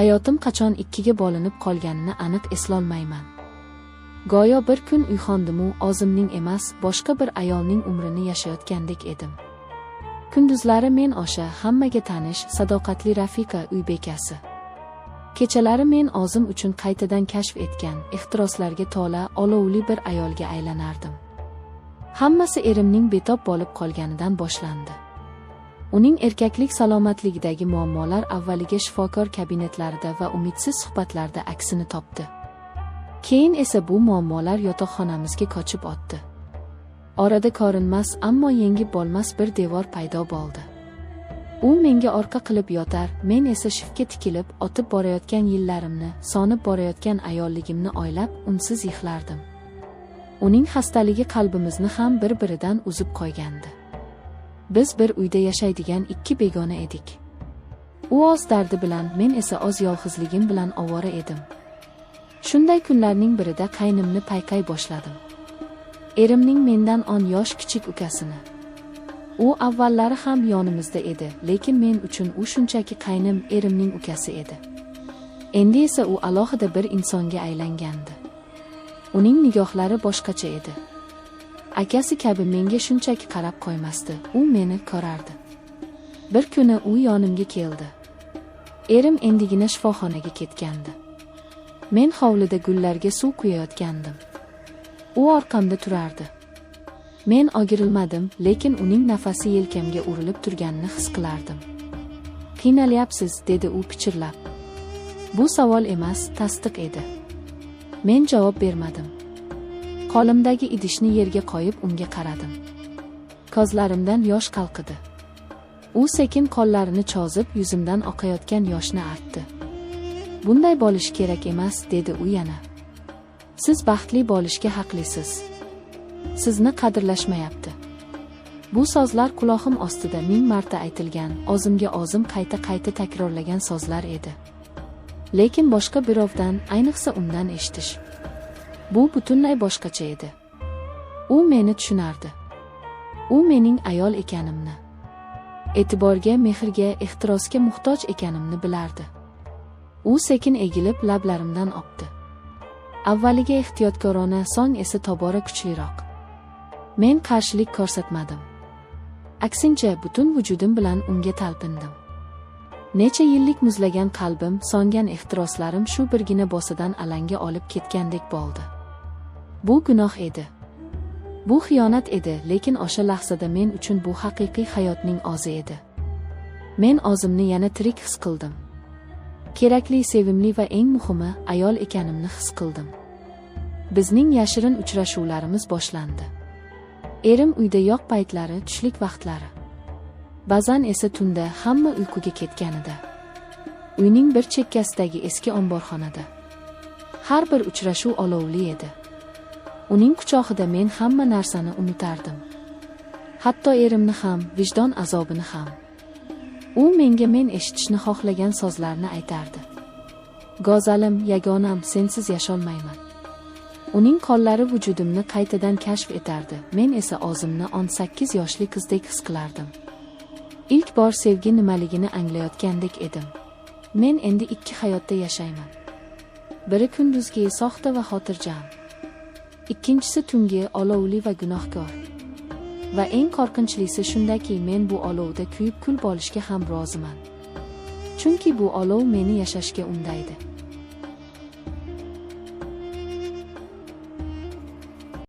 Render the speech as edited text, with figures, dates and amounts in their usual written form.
Hayotim qachon ikkiga bo'linib qolganini aniq eslolmayman. Go'yo bir kun uyg'ondim-u, o'zimning emas, boshqa bir ayolning umrini yashayotgandek edim. Kunduzlari men o'sha hammaga tanish, sadoqatli rafiqa uy bekasi. Kechalari men o'zim uchun qaytadan kashf etgan, ehtiroslarga to'la, olovli bir ayolga aylanardim. Hammasi erimning betob bo'lib qolganidan boshlandi. Uning erkaklik salomatligidagi muammolar avvaliga shifokor kabinetlarida va umidsiz suhbatlarda aksini topdi. Keyin esa bu muammolar yotoqxonamizga ko'chib o'tdi. Orada ko'rinmas, ammo yengib bo'lmas bir devor paydo bo'ldi. U menga orqa qilib yotar, men esa shiftga tikilib, o'tib borayotgan yillarimni, sonib borayotgan ayolligimni o'ylab, unsiz yig'lardim. Uning xastaligi qalbimizni ham bir-biridan uzib qo'ygandi. Biz bir uyda yashaydigan ikki begona edik. U o'z dardi bilan, men esa o'z yolg'izligim bilan ovora edim. Shunday kunlarning birida qaynimni payqay boshladim. Erimning mendan 10 yosh kichik ukasini. U avvallari ham yonimizda edi, lekin men uchun u shunchaki qaynim, erimning ukasi edi. Endi esa u alohida bir insonga aylangandi. Uning nigohlari boshqacha edi. Akasi kabi menga shunchaki qarab qo'ymasdi, u meni ko'rardi. Bir kuni u yonimga keldi. Erim endigina shifoxonaga ketgandi. Men hovlida gullarga suv quyayotgandim. U orqamda turardi. Men o'girilmadim, lekin uning nafasi yelkamga urilib turganini his qilardim. "Qiynalyapsiz", dedi u pichirlab. Bu savol emas, tasdiq edi. Men javob bermadim. Qo'limdagi idishni yerga qo'yib unga qaradim. Ko'zlarimdan yosh qalqidi. U sekin qo'llarini cho'zib yuzimdan oqayotgan yoshni artdi. "Bunday bo'lish kerak emas", dedi u yana. "Siz baxtli bo'lishga haqlisiz. Sizni qadrlashmayapti." Bu so'zlar quloqim ostida ming marta aytilgan, o'zimga o'zim qayta-qayta takrorlagan so'zlar edi. Lekin boshqa birovdan, ayniqsa undan eshitish, bu butunlay boshqacha edi. U meni tushunardi. U mening ayol ekanimni, e'tiborga, mehrga, ehtirosga muhtoj ekanimni bilardi. U sekin egilib lablarimdan o'pdi. Avvaliga ehtiyotkorona, so'ng esa tobora kuchliroq. Men qarshilik ko'rsatmadim. Aksincha, butun vujudim bilan unga talpindim. Necha yillik muzlagan qalbim, so'ngan ehtiroslarim shu birgina bosidan alanga olib ketgandek bo'ldi. Bu gunoh edi. Bu xiyonat edi, lekin o'sha lahzada men uchun bu haqiqiy hayotning o'zi edi. Men o'zimni yana tirik his qildim. Kerakli, sevimli va eng muhimi, ayol ekanimni his qildim. Bizning yashirin uchrashuvlarimiz boshlandi. Erim uyda yo'q paytlari, tushlik vaqtlari. Ba'zan esa tunda, hamma uyquga ketganida. Uyning bir chekkasidagi eski omborxonada. Har bir uchrashuv olovli edi. Uning quchog'ida men hamma narsani unutardim. Hatto erimni ham, vijdon azobini ham. U menga men eshitishni xohlagan so'zlarni aytardi. "Go'zalim, yagonam, sensiz yasholmayman." Uning qo'llari vujudimni qaytadan kashf etardi. Men esa o'zimni 18 yoshli qizdek his qilardim. İlk bor sevgi nimaligini anglayotgandek edim. Men endi ikki hayotda yashayman. Biri kunduzgi, soxta va xotirjam. Ikkinchisi tungi, olovli va gunohkor. Va eng qo'rqinchlisi shundaki, men bu olovda kuyib kul bo'lishga ham roziman. Chunki bu olov meni yashashga undaydi.